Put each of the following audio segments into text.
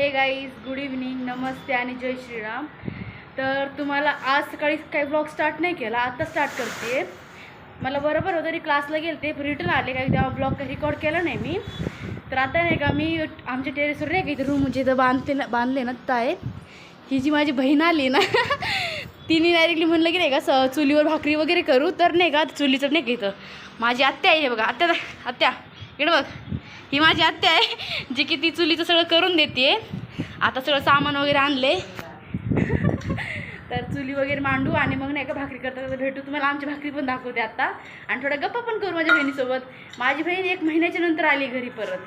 हे guys, good evening, नमस्ते आणि जय श्रीराम. तर तुम्हाला आज सकाळी काही ब्लॉग स्टार्ट नाही केला, आता स्टार्ट करते. मला बरोबर होतं तरी क्लासला गेले ते रिटर्न आले काही तेव्हा ब्लॉग काही रेकॉर्ड केला नाही मी. तर आता नाही का मी आमच्या टेरेसवर नाही का इथं रूम जिथं बांधले ना तिथं आहे. ही जी माझी बहीण आली ना तिने डायरेक्टली म्हणलं की नाही का चुलीवर भाकरी वगैरे करू. तर नाही का चुलीचं नाही का इथं माझी आत्या आहे बघा. आत्या इकडं बघ, ही माझी आत्या आहे जी की ती चुलीचं सगळं करून देते. आता सगळं सामान वगैरे आणले तर चुली वगैरे मांडू आणि मग नाही का भाकरी करता भेटू. तुम्हाला आमची भाकरी पण दाखवते आता आणि थोडा गप्पा पण करू माझ्या बहिणीसोबत. माझी बहीण 1 महिन्याच्या नंतर आली घरी परत.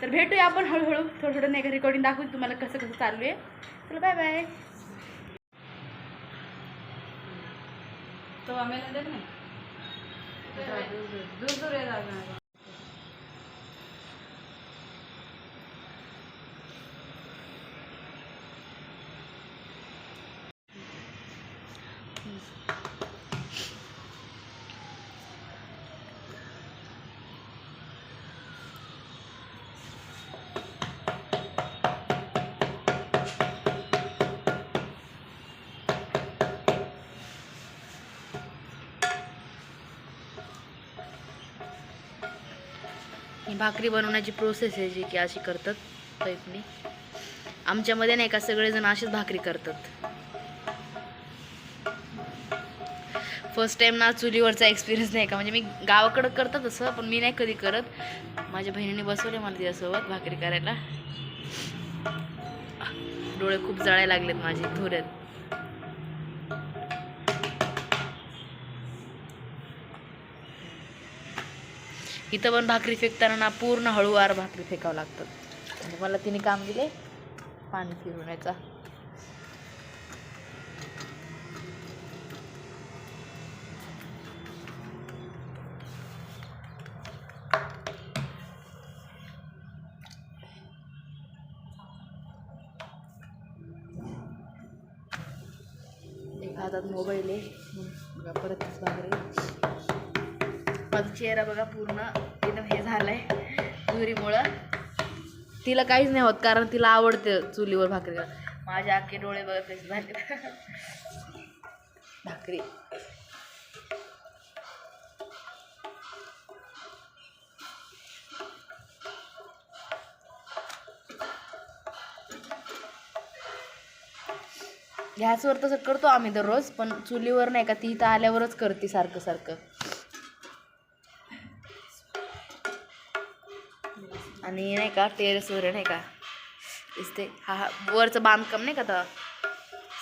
तर भेटूया आपण हळूहळू, थोडं नाही का रेकॉर्डिंग दाखवते तुम्हाला कसं कसं चालू आहे. चला बाय बाय. तो आम्हाला देत नाही दूर दूर आहे. ही भाकरी बनवण्याची प्रोसेस आहे जी की अशी करतात टाईपनी. आमच्यामध्ये नाही का सगळेजण अशीच भाकरी करतात. फर्स्ट टाइम ना चुलीवरचा एक्सपिरियन्स नाही का, म्हणजे मी गावाकडं करतात असं पण मी नाही कधी करत. माझ्या बहिणीने बसवले मला तिच्यासोबत भाकरी करायला. डोळे खूप जळायला लागलेत माझे, धुऱ्यात. इथं पण भाकरी फेकताना ना पूर्ण हळूवार भाकरी फेकावं लागतं. म्हणजे मला तिने काम दिले पाणी फिरवण्याचा. एक हातात मोबाईल आहे बघा. परत भाकरी. माझा चेहरा बघा पूर्ण एकदम हे झालाय धुरीमुळं. तिला काहीच नाही होत कारण तिला आवडते चुलीवर भाकरी. माझे अख्खे डोळे बघा कसे झाले भाकरी. गॅसवर तसं करतो आम्ही दररोज, पण चुलीवर नाही का ती इथं आल्यावरच करते सारखं सारखं. आणि नाही का टेरेसवर नाही का दिसते हा वरचं बांधकाम नाही का, तर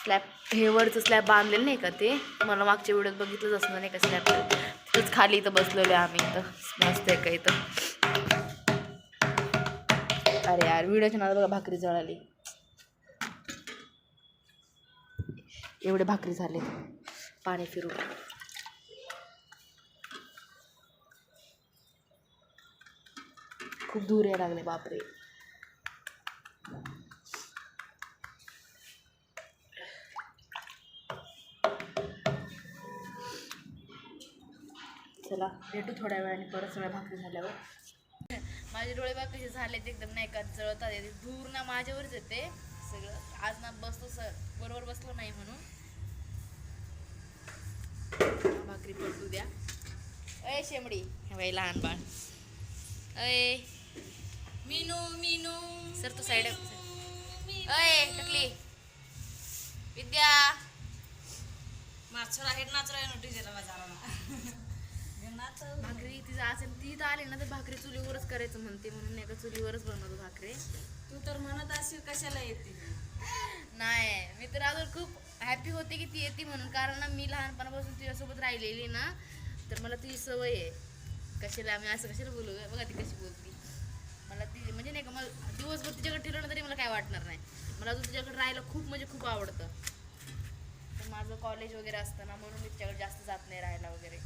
स्लॅब हे वरचं स्लॅब बांधलेलं नाही का, ते मला मागच्या व्हिडिओत बघितलंच असणार नाही का. स्लॅब तिथंच खाली इथं बसलेलो आहे आम्ही. इथं मस्त आहे का इथं. अरे यार व्हिडिओच्या नादात बघा भाकरी जळाली. एवढे भाकरी झाले पाणी फिरून. खूप दूर यायला लागले बापरे. चला भेटू थोड्या वेळाने परत सगळ्या भाकरी झाल्यावर. माझे डोळे बघ कसे झालेत एकदम नाही का जळतात. दूर ना माझ्यावरच येते सगळं. आज ना बसतो बरोबर बसलो नाही म्हणून. भाकरी पडू द्या. अय शेमडी, हे बाई लहान बाळ. अय मीनू मीनू सर तू साईड. अय टकली विद्या माछर आहेत नाचर आहे नोटी दिला बाजाराला भाकरी तिचं असेल ती तर आली ना तर भाकरी चुलीवरच करायचं म्हणते, म्हणून नाही का चुलीवरच बनवतो भाकरी. तू तर म्हणत असेल कशाला येते. नाही मी तर अजून खूप हॅपी होते की ती येते म्हणून. कारण ना मी लहानपणापासून तिच्यासोबत राहिलेली ना, तर मला ती सवय आहे. कशाला आम्ही असं कशाला बोलू बघा ती कशी बोलती. मला ती म्हणजे नाही का मला दिवसभर तिच्याकडे ठेवलं ना तरी मला काय वाटणार नाही. मला अजून तिच्याकडे राहायला खूप म्हणजे खूप आवडतं. तर माझं कॉलेज वगैरे असतं ना म्हणून मी तिच्याकडे जास्त जात नाही राहायला वगैरे.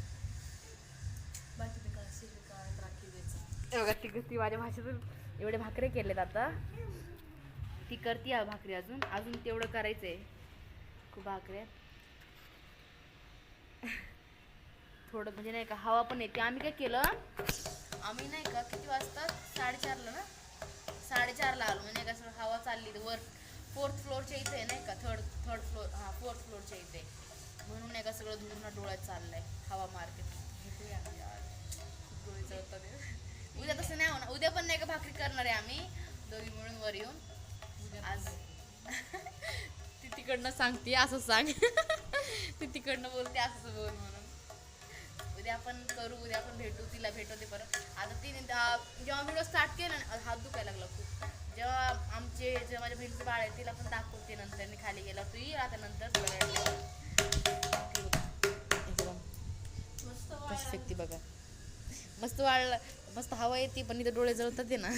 बाकी ते काय शिल्का राखी द्यायचं बघा ती माझ्या भाषेतून एवढे भाकरे केलेत. आता ती करते भाकरी. अजून तेवढं करायचं आहे. खूप भाकऱ्या थोडं म्हणजे नाही का हवा पण येते. आम्ही काय केलं, आम्ही नाही का किती वाजता 4:30ला ना 4:30ला आलो म्हणजे कसं हवा चालली वर 4th फ्लोअरच्या इथे आहे नाही का थर्ड फ्लोअर 4th फ्लोअरच्या इथे म्हणून नाही का सगळं धुरून डोळ्यात चाललंय हवा मार्केट भेटूया डोळे चढतात उद्या तसं नाही होणार उद्या पण नाही का भाकरी करणार आहे आम्ही दोघी मिळून वर येऊन आज ती तिकडनं सांगते असं सांग ती तिकडनं बोलते असं बोल म्हणून उद्या आपण करू उद्या आपण भेटू तिला भेटवते परत आता ती जेव्हा व्हिडिओ स्टार्ट केला ना हात दुखायला लागला खूप जेव्हा माझ्या बहिणीचं बाळ आहे तिला पण दाखवते नंतर मी खाली गेला तू ये आता नंतर मस्त फेकते बघा मस्त वाळ मस्त हवा येते पण इथं डोळे जळतात ना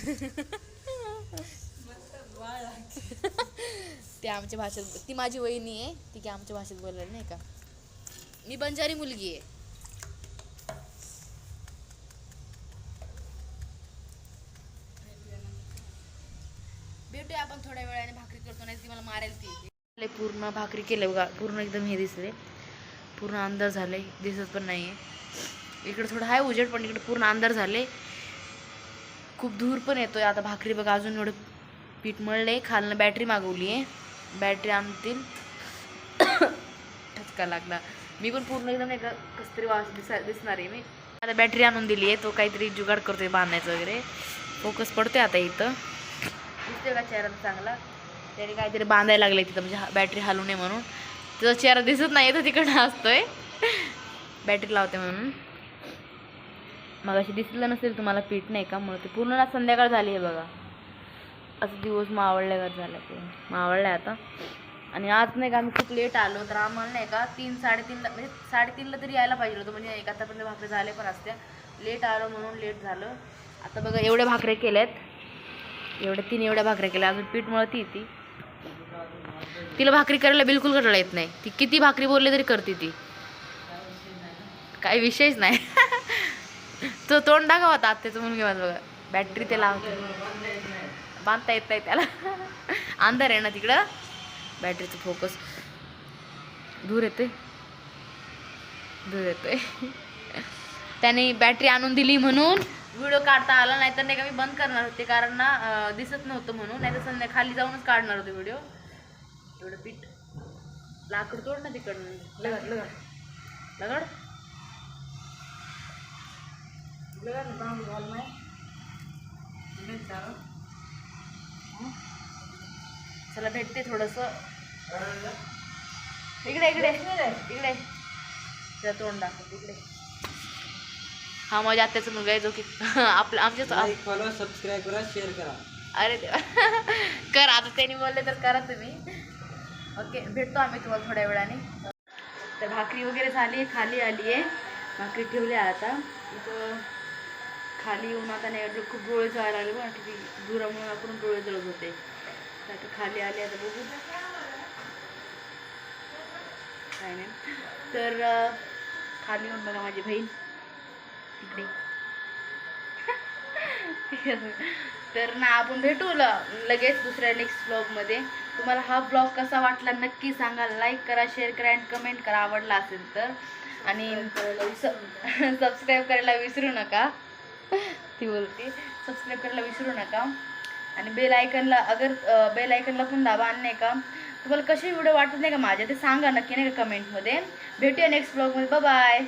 ते आमच्या भाषेत ती माझी वहिनी आहे ती की आमच्या भाषेत बोलायला नाही का मी बंजारी मुलगी आहे भेटूया आपण थोड्या वेळाने भाकरी करतो नाही ती मला मारेल ती पूर्ण भाकरी केलं बघा पूर्ण एकदम हे दिसले पूर्ण अंधार झाले दिसत पण नाहीये इकडे थोडं आहे उजेड पण इकडे पूर्ण अंधार झाले खूप दूर पण येतोय आता भाकरी बघा अजून एवढं पीठ मळले खालनं बॅटरी मागवली आहे बॅटरी आणतील ठसका लागला मी पण पूर्ण एकदम नाही का कसतरी दिसणार आहे मी आता बॅटरी आणून दिली आहे तो काहीतरी जुगाड करतोय बांधायचं वगैरे फोकस पडतोय आता इथं दिसतोय का चेहरा चांगला त्याने काहीतरी बांधायला लागले तिथं म्हणजे बॅटरी हलू नये म्हणून तिचा चेहरा दिसत नाही तर तिकडं असतोय बॅटरी लावते म्हणून मग अशी दिसलं नसेल तुम्हाला पीठ नाही का मग ते पूर्ण संध्याकाळ झाली आहे बघा असं दिवस मावळल्यागत झाला ते मावळलं आहे आता आणि आज नाही का आम्ही खूप लेट आलो तर आम्हाला नाही का 3-3:30ला म्हणजे 3:30ला तरी यायला पाहिजे होतं म्हणजे एक आतापर्यंत भाकरी झाले पण असत्या लेट आलो म्हणून लेट झालं आता बघा एवढ्या भाकऱ्या केल्यात एवढ्या भाकऱ्या केल्या अजून पीठ मळती ती तिला भाकरी करायला बिलकुल करायला येत नाही ती किती भाकरी बोलले तरी करते ती काही विषयच नाही तो तोंड दाखव होता आत्याचं म्हणून घेऊन बघा बॅटरी ते लावते बांधता येत नाही त्याला अंधार आहे ना तिकडं बॅटरीचं फोकस दूर येतोय त्याने बॅटरी आणून दिली म्हणून व्हिडिओ काढता आला नाही तर नाही का मी बंद करणार होते कारण ना दिसत नव्हतं म्हणून नाही तर खाली जाऊनच काढणार होते व्हिडिओ एवढं पीठ लाकूड तोड ना तिकडनं लगड चला भेटते थोडस इकडे त्याला तोंड दाखव इकडे हा माझ्या आत्याचा मुलगा आहे जो की आमच्या सबस्क्राईब करा शेअर करा अरे देवा कर आता त्यांनी बोलले तर करा तुम्ही ओके भेटतो आम्ही तुम्हाला थोड्या वेळाने तर भाकरी वगैरे झाली खाली आली आहे भाकरी ठेवल्या आता इथं खाली येऊन आता नाही खूप डोळे जळायला लागले बघा किती दुरामुळे आपण डोळे जळत होते आता खाली आले आता बघू काय नाही तर खाली येऊन बघा माझी बहीण इकडे तर ना आपण भेटू लगेच दुसऱ्या नेक्स्ट ब्लॉगमध्ये तुम्हाला हा ब्लॉग कसा वाटला नक्की सांगा लाईक करा शेअर करा आणि कमेंट करा आवडला असेल तर आणि सबस्क्राईब करायला विसरू नका ती बोलते सबस्क्राईब करायला विसरू नका आणि बेल आयकनला पण दाबा आणि नाही का तुम्हाला कसे व्हिडिओ वाटत नाही का माझे ते सांगा नक्की नाही का कमेंटमध्ये भेटूया नेक्स्ट ब्लॉगमध्ये बाय